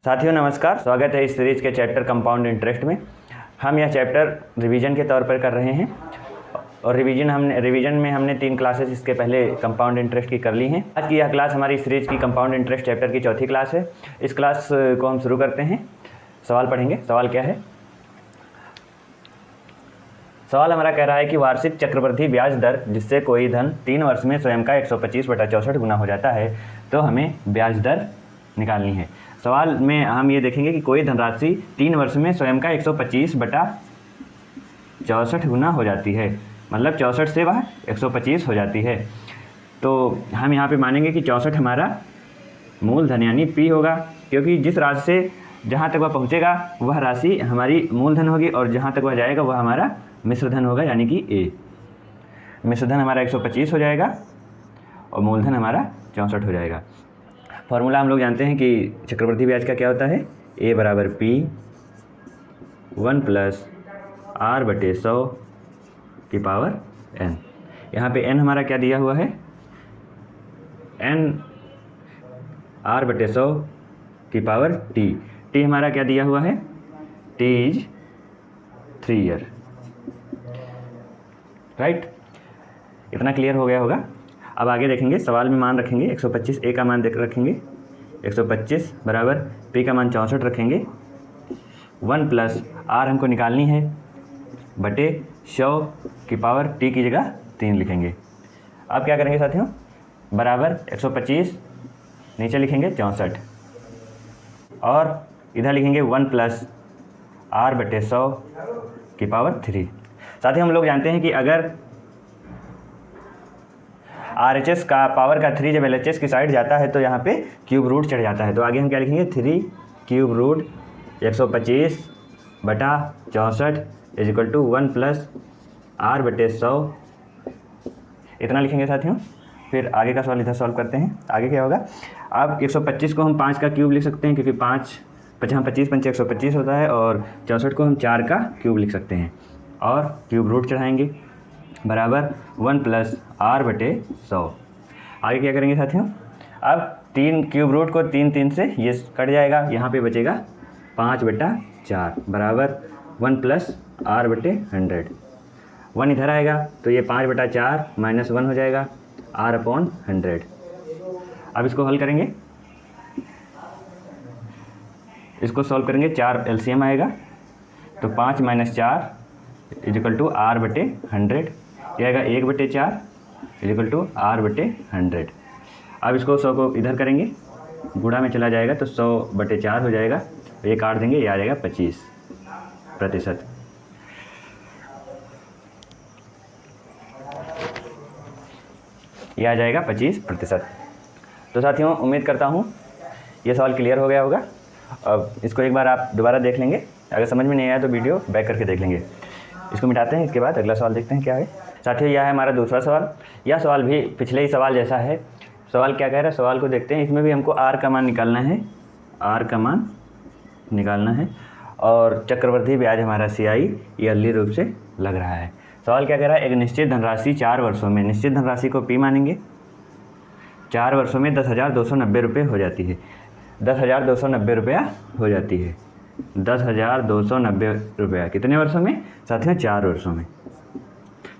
साथियों नमस्कार, स्वागत है इस सीरीज के चैप्टर कंपाउंड इंटरेस्ट में। हम यह चैप्टर रिवीजन के तौर पर कर रहे हैं और रिवीजन में हमने 3 क्लासेस इसके पहले कंपाउंड इंटरेस्ट की कर ली हैं। आज की यह क्लास हमारी सीरीज की कंपाउंड इंटरेस्ट चैप्टर की चौथी क्लास है। इस क्लास को हम शुरू करते हैं। सवाल पढ़ेंगे। सवाल क्या है? सवाल हमारा कह रहा है कि वार्षिक चक्रवृद्धि ब्याज दर जिससे कोई धन 3 वर्ष में स्वयं का 125/64 गुना हो जाता है, तो हमें ब्याज दर निकालनी है। सवाल में हम ये देखेंगे कि कोई धनराशि 3 वर्ष में स्वयं का 125/64 गुना हो जाती है, मतलब 64 से वह 125 हो जाती है। तो हम यहाँ पे मानेंगे कि 64 हमारा मूलधन यानी P होगा, क्योंकि जिस राशि से जहाँ तक वह पहुँचेगा वह राशि हमारी मूलधन होगी और जहाँ तक वह जाएगा वह हमारा मिश्रधन होगा, यानी कि A। मिश्रधन हमारा 125 हो जाएगा और मूलधन हमारा 64 हो जाएगा। फॉर्मूला हम लोग जानते हैं कि चक्रवृद्धि ब्याज का क्या होता है, A बराबर P 1 + R/100 की पावर n। यहाँ पे n हमारा क्या दिया हुआ है, n R/100 की पावर t। t हमारा क्या दिया हुआ है, t इज 3 ईयर। राइट, इतना क्लियर हो गया होगा। अब आगे देखेंगे। सवाल में मान रखेंगे 125, A का मान रखेंगे 125 बराबर P का मान 64 रखेंगे। 1 + R हमको निकालनी है बटे 100 की पावर t की जगह 3 लिखेंगे। अब क्या करेंगे साथियों, बराबर 125 नीचे लिखेंगे 64 और इधर लिखेंगे 1 + R/100 की पावर 3। साथियों हम लोग जानते हैं कि अगर RHS का पावर का 3 जब LHS की साइड जाता है तो यहाँ पे क्यूब रूट चढ़ जाता है। तो आगे हम क्या लिखेंगे, 3 क्यूब रूट 125/64 = 1 + R/100 इतना लिखेंगे साथियों। फिर आगे का सवाल इधर सॉल्व करते हैं। आगे क्या होगा, अब 125 को हम 5 का क्यूब लिख सकते हैं, क्योंकि 5 25 × 125 होता है, और 64 को हम 4 का क्यूब लिख सकते हैं और क्यूब रूट चढ़ाएंगे बराबर 1 + R/100। आगे क्या करेंगे साथियों, अब 3 क्यूब रूट को 3 से ये कट जाएगा, यहाँ पे बचेगा 5/4 बराबर 1 + R/100। 1 इधर आएगा तो ये 5/4 - 1 हो जाएगा R/100। अब इसको हल करेंगे, इसको सॉल्व करेंगे, 4 LCM आएगा तो 5 - 4 = R/100। यह आएगा 1/4 = R/100। अब इसको 100 को इधर करेंगे, गुणा में चला जाएगा तो 100/4 हो जाएगा। ये काट देंगे, ये आ जाएगा 25%। ये आ जाएगा 25%। तो साथियों उम्मीद करता हूँ ये सवाल क्लियर हो गया होगा। अब इसको एक बार आप दोबारा देख लेंगे, अगर समझ में नहीं आया तो वीडियो बैक करके देख लेंगे। इसको मिटाते हैं, इसके बाद अगला सवाल देखते हैं क्या है। साथियों यह है हमारा दूसरा सवाल। यह सवाल भी पिछले ही सवाल जैसा है। सवाल क्या कह रहा है, सवाल को देखते हैं। इसमें भी हमको R का मान निकालना है, R का मान निकालना है, और चक्रवृद्धि ब्याज हमारा CI ईयरली रूप से लग रहा है। सवाल क्या कह रहा है, एक निश्चित धनराशि 4 वर्षों में, निश्चित धनराशि को P मानेंगे, 4 वर्षों में 10,290 रुपये हो जाती है। 10,290 रुपया हो जाती है। 10,290 रुपया कितने वर्षों में साथियों, 4 वर्षों में।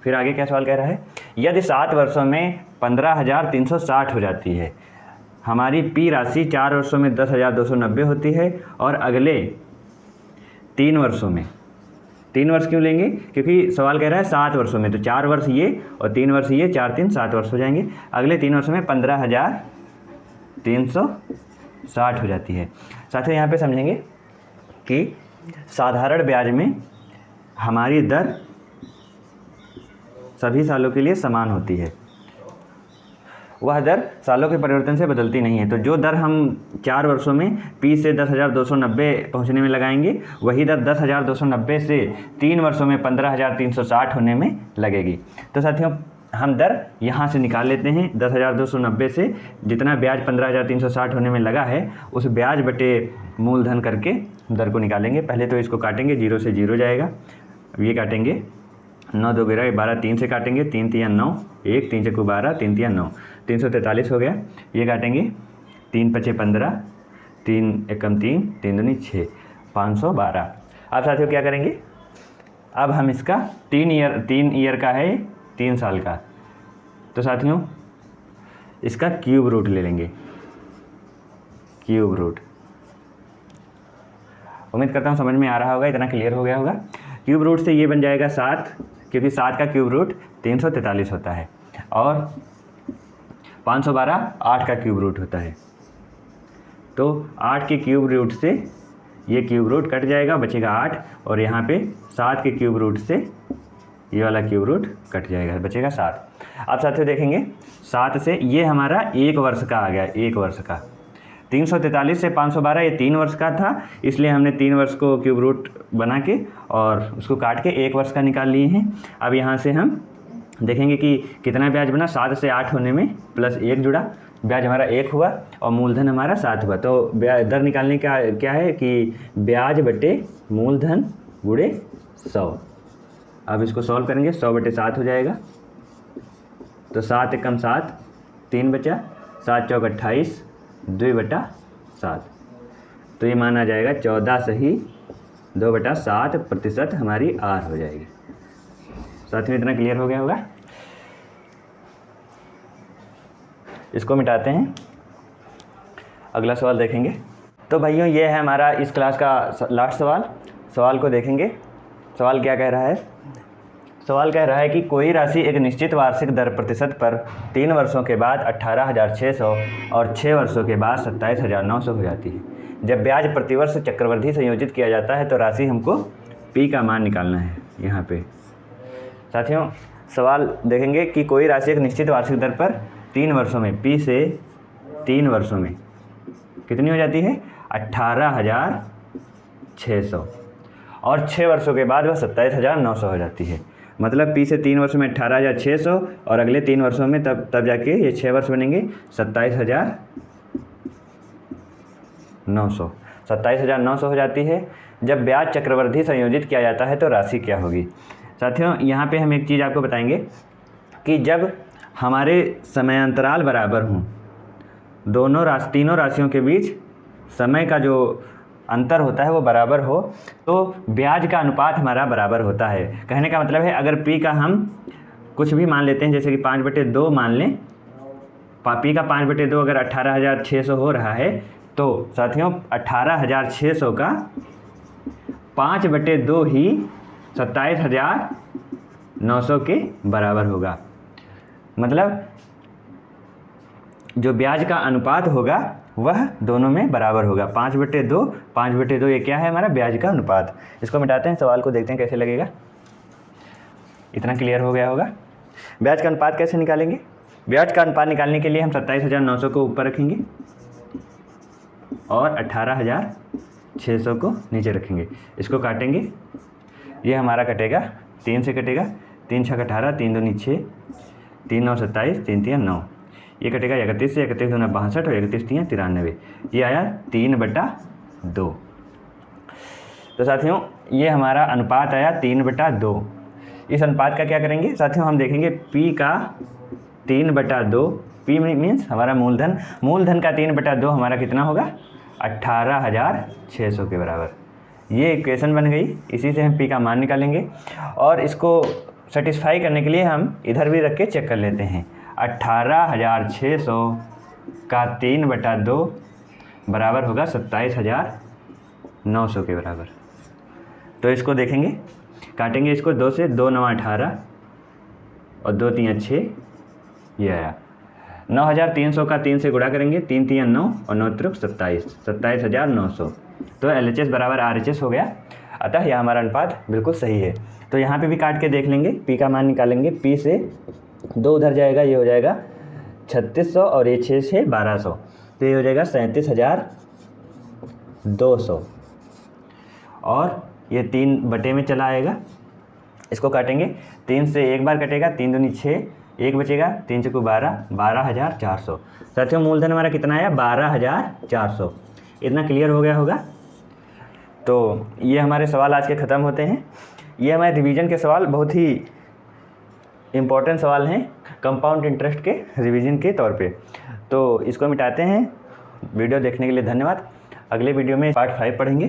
फिर आगे क्या सवाल कह रहा है, यदि 7 वर्षों में 15,360 हो जाती है। हमारी P राशि 4 वर्षों में 10,290 होती है और अगले 3 वर्षों में, 3 वर्ष क्यों लेंगे, क्योंकि सवाल कह रहा है 7 वर्षों में, तो 4 वर्ष ये और 3 वर्ष ये, 4 3 7 वर्ष हो जाएंगे। अगले 3 वर्षों में 15,360 हो जाती है। साथियों यहाँ पे समझेंगे कि साधारण ब्याज में हमारी दर सभी सालों के लिए समान होती है। वह दर सालों के परिवर्तन से बदलती नहीं है। तो जो दर हम 4 वर्षों में P से 10,290 पहुंचने में लगाएंगे, वही दर 10,290 से 3 वर्षों में 15,360 होने में लगेगी। तो साथियों हम दर यहाँ से निकाल लेते हैं। 10,290 से जितना ब्याज 15,360 होने में लगा है, उस ब्याज बटे मूलधन करके दर को निकालेंगे। पहले तो इसको काटेंगे, 0 से 0 जाएगा, ये काटेंगे 9 2 11 12, 3 से काटेंगे, 3 3 9, 1 3 12, 3 3 9, 343 हो गया। ये काटेंगे 3 5 15, 3 एकम 3, 3 दूनी 6, 512। अब साथियों क्या करेंगे, अब हम इसका 3 ईयर का है, 3 साल का, तो साथियों इसका क्यूब रूट ले लेंगे, क्यूब रूट। उम्मीद करता हूँ समझ में आ रहा होगा, इतना क्लियर हो गया होगा। क्यूब रूट से ये बन जाएगा 7, क्योंकि 7 का क्यूब रूट 343 होता है, और 512 8 का क्यूब रूट होता है। तो 8 के क्यूब रूट से ये क्यूब रूट कट जाएगा, बचेगा 8, और यहाँ पे 7 के क्यूब रूट से ये वाला क्यूब रूट कट जाएगा, बचेगा 7। अब साथियों देखेंगे 7 से ये हमारा 1 वर्ष का आ गया, 1 वर्ष का। 343 से 512 ये 3 वर्ष का था, इसलिए हमने 3 वर्ष को क्यूब रूट बना के और उसको काट के 1 वर्ष का निकाल लिए हैं। अब यहाँ से हम देखेंगे कि कितना ब्याज बना, 7 से 8 होने में प्लस 1 जुड़ा, ब्याज हमारा 1 हुआ और मूलधन हमारा 7 हुआ। तो ब्याज दर निकालने का क्या है कि ब्याज बटे मूलधन गुणे 100। अब इसको सॉल्व करेंगे, 100 बटे 7 हो जाएगा, तो 7 एकम 7, 3 बचा, 7 चौक 28, 2 बटा 7, तो ये माना जाएगा 14 सही 2 बटा 7% हमारी आर हो जाएगी। साथ में इतना क्लियर हो गया होगा। इसको मिटाते हैं, अगला सवाल देखेंगे। तो भाइयों ये है हमारा इस क्लास का लास्ट सवाल। सवाल को देखेंगे, सवाल क्या कह रहा है। सवाल कह रहा है कि कोई राशि एक निश्चित वार्षिक दर प्रतिशत पर 3 वर्षों के बाद 18,600 और 6 वर्षों के बाद 27,900 हो जाती है। जब ब्याज प्रतिवर्ष चक्रवृद्धि संयोजित किया जाता है तो राशि हमको पी का मान निकालना है। यहाँ पे साथियों सवाल देखेंगे कि कोई राशि एक निश्चित वार्षिक दर पर 3 वर्षों में, पी से 3 वर्षों में कितनी हो जाती है, 18,600, और 6 वर्षों के बाद वह 27,900 हो जाती है। मतलब पी से 3 वर्षों में 18,600 और अगले 3 वर्षों में तब जाके ये 6 वर्ष बनेंगे 27,900, 27,900 हो जाती है। जब ब्याज चक्रवृद्धि संयोजित किया जाता है तो राशि क्या होगी। साथियों यहाँ पे हम एक चीज़ आपको बताएंगे कि जब हमारे समयांतराल बराबर हों, तीनों राशियों के बीच समय का जो अंतर होता है वो बराबर हो, तो ब्याज का अनुपात हमारा बराबर होता है। कहने का मतलब है अगर पी का हम कुछ भी मान लेते हैं, जैसे कि 5/2 मान लें, पी का 5/2 अगर 18,600 हो रहा है, तो साथियों 18,600 का 5/2 ही 27,900 के बराबर होगा। मतलब जो ब्याज का अनुपात होगा वह दोनों में बराबर होगा। 5/2 ये क्या है, हमारा ब्याज का अनुपात। इसको मिटाते हैं, सवाल को देखते हैं कैसे लगेगा। इतना क्लियर हो गया होगा। ब्याज का अनुपात कैसे निकालेंगे। ब्याज का अनुपात निकालने के लिए हम 27,900 को ऊपर रखेंगे और 18,600 को नीचे रखेंगे। इसको काटेंगे, ये हमारा कटेगा 3 से कटेगा, 3 छक 18, 3 दूनी 6, 3 9 27, 3 3 9, ये कटेगा 31 से, 31 दूना 62 और 31 3 93, ये आया 3/2। तो साथियों ये हमारा अनुपात आया 3/2। इस अनुपात का क्या करेंगे साथियों, हम देखेंगे पी का 3/2, पी मीन्स हमारा मूलधन, मूलधन का 3/2 हमारा कितना होगा, 18,600 के बराबर। ये इक्वेशन बन गई, इसी से हम पी का मान निकालेंगे। और इसको सेटिस्फाई करने के लिए हम इधर भी रख के चेक कर लेते हैं। 18,600 का 3/2 बराबर होगा 27,900 के बराबर। तो इसको देखेंगे, काटेंगे इसको 2 से, 2 9 18 और 2 3 6, ये आया 9,300 का 3 से गुणा करेंगे, 3 3 9 और 9 त्रिक 27, 27,900। तो LHS बराबर RHS हो गया। अतः यह हमारा अनुपात बिल्कुल सही है। तो यहाँ पे भी काट के देख लेंगे, पी का मान निकालेंगे। पी से 2 उधर जाएगा, ये हो जाएगा 3600 और ये 6 से 1200, तो ये हो जाएगा 37,200 और ये 3 बटे में चला आएगा। इसको काटेंगे, 3 से एक बार कटेगा, 3 दूनी 6, 1 बचेगा, 3 चौको 12, 12,400। साथियों मूलधन हमारा कितना आया, 12,400। इतना क्लियर हो गया होगा। तो ये हमारे सवाल आज के ख़त्म होते हैं। ये हमारे रिवीजन के सवाल बहुत ही इम्पोर्टेंट सवाल हैं कंपाउंड इंटरेस्ट के रिवीजन के तौर पे। तो इसको मिटाते हैं। वीडियो देखने के लिए धन्यवाद। अगले वीडियो में पार्ट 5 पढ़ेंगे।